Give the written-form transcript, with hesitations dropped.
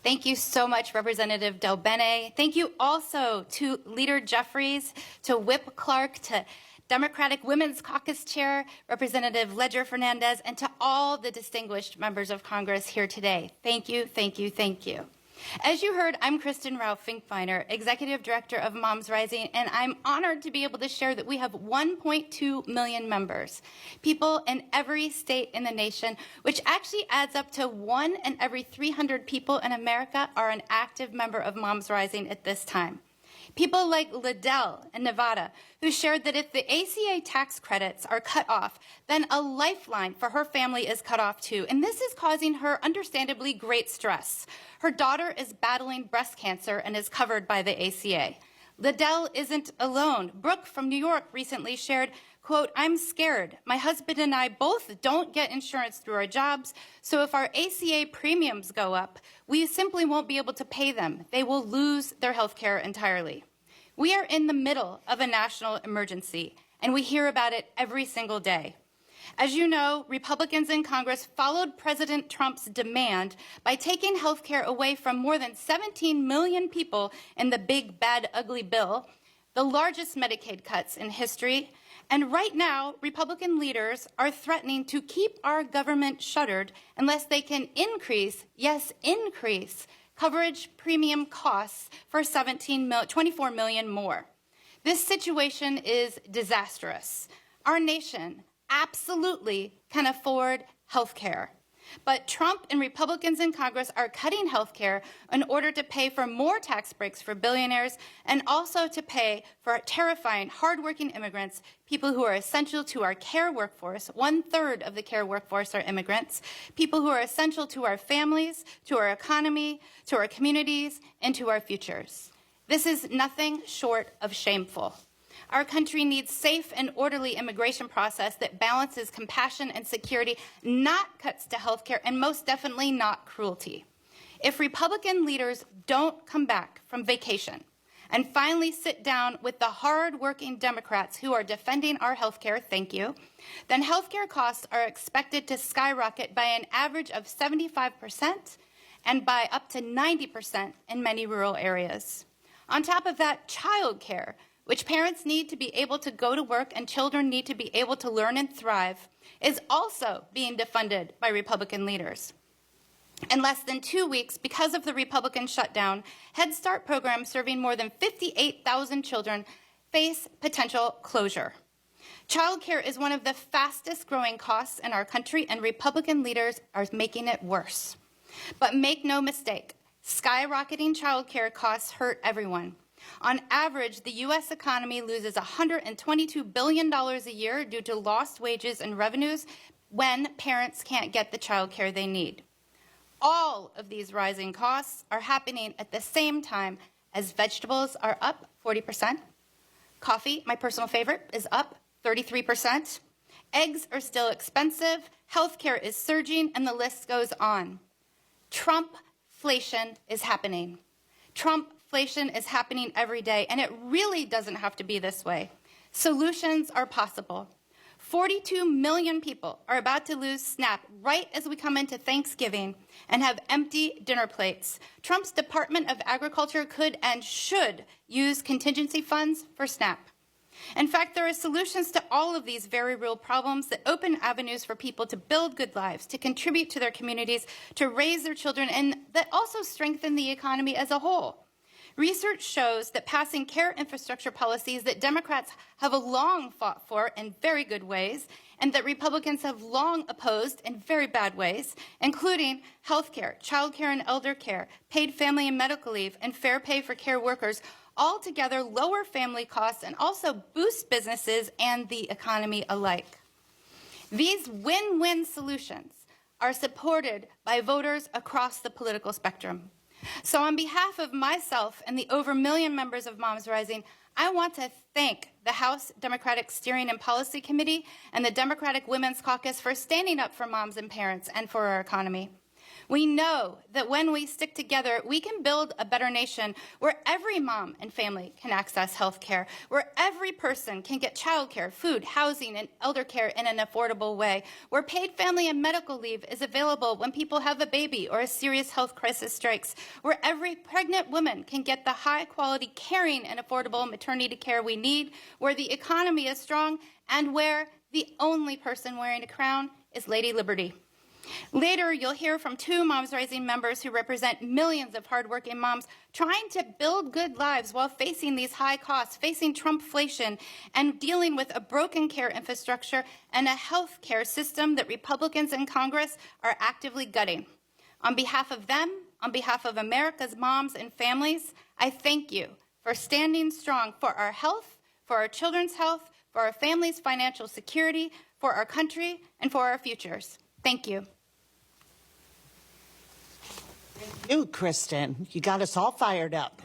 Thank you so much, Representative Del Bene. Thank you also to Leader Jeffries, to Whip Clark, to Democratic Women's Caucus Chair, Representative Ledger Fernandez, and to all the distinguished members of Congress here today. Thank you, thank you, thank you. As you heard, I'm Kristin Rowe-Finkbeiner, Executive Director of Moms Rising, and I'm honored to be able to share that we have 1.2 million members, people in every state in the nation, which actually adds up to 1 in every 300 people in America are an active member of Moms Rising at this time. People like Liddell in Nevada, who shared that if the ACA tax credits are cut off, then a lifeline for her family is cut off too. And this is causing her understandably great stress. Her daughter is battling breast cancer and is covered by the ACA. Liddell isn't alone. Brooke from New York recently shared, quote, "I'm scared. My husband and I both don't get insurance through our jobs, so if our ACA premiums go up, we simply won't be able to pay them. They will lose their health care entirely." We are in the middle of a national emergency, and we hear about it every single day. As you know, Republicans in Congress followed President Trump's demand by taking health care away from more than 17 million people in the big, bad, ugly bill, the largest Medicaid cuts in history. And right now, Republican leaders are threatening to keep our government shuttered unless they can increase, yes, increase, coverage premium costs for 24 million more. This situation is disastrous. Our nation absolutely can afford health care. But Trump and Republicans in Congress are cutting health care in order to pay for more tax breaks for billionaires and also to pay for terrifying, hardworking immigrants, people who are essential to our care workforce. 1/3 of the care workforce are immigrants, people who are essential to our families, to our economy, to our communities, and to our futures. This is nothing short of shameful. Our country needs safe and orderly immigration process that balances compassion and security, not cuts to health care, and most definitely not cruelty. If Republican leaders don't come back from vacation and finally sit down with the hard-working Democrats who are defending our health care, thank you, then health care costs are expected to skyrocket by an average of 75% and by up to 90% in many rural areas. On top of that, child care, which parents need to be able to go to work and children need to be able to learn and thrive, is also being defunded by Republican leaders. In less than 2 weeks, because of the Republican shutdown, Head Start programs serving more than 58,000 children face potential closure. Childcare is one of the fastest growing costs in our country, and Republican leaders are making it worse. But make no mistake, skyrocketing childcare costs hurt everyone. On average, the U.S. economy loses $122 billion a year due to lost wages and revenues when parents can't get the child care they need. All of these rising costs are happening at the same time as vegetables are up 40%. Coffee, my personal favorite, is up 33%. Eggs are still expensive. Healthcare is surging, and the list goes on. Trumpflation is happening. Trumpflation is happening every day, and it really doesn't have to be this way. Solutions are possible. 42 million people are about to lose SNAP right as we come into Thanksgiving and have empty dinner plates. Trump's Department of Agriculture could and should use contingency funds for SNAP. In fact, there are solutions to all of these very real problems that open avenues for people to build good lives, to contribute to their communities, to raise their children, and that also strengthen the economy as a whole. Research shows that passing care infrastructure policies that Democrats have long fought for in very good ways and that Republicans have long opposed in very bad ways, including health care, child care and elder care, paid family and medical leave, and fair pay for care workers, all together lower family costs and also boost businesses and the economy alike. These win-win solutions are supported by voters across the political spectrum. So on behalf of myself and the over 1 million members of Moms Rising, I want to thank the House Democratic Steering and Policy Committee and the Democratic Women's Caucus for standing up for moms and parents and for our economy. We know that when we stick together, we can build a better nation where every mom and family can access health care, where every person can get childcare, food, housing, and elder care in an affordable way, where paid family and medical leave is available when people have a baby or a serious health crisis strikes, where every pregnant woman can get the high-quality, caring, and affordable maternity care we need, where the economy is strong, and where the only person wearing a crown is Lady Liberty. Later, you'll hear from two Moms Rising members who represent millions of hardworking moms trying to build good lives while facing these high costs, facing Trumpflation, and dealing with a broken care infrastructure and a health care system that Republicans in Congress are actively gutting. On behalf of them, on behalf of America's moms and families, I thank you for standing strong for our health, for our children's health, for our families' financial security, for our country, and for our futures. Thank you. Thank you, Kristin. You got us all fired up.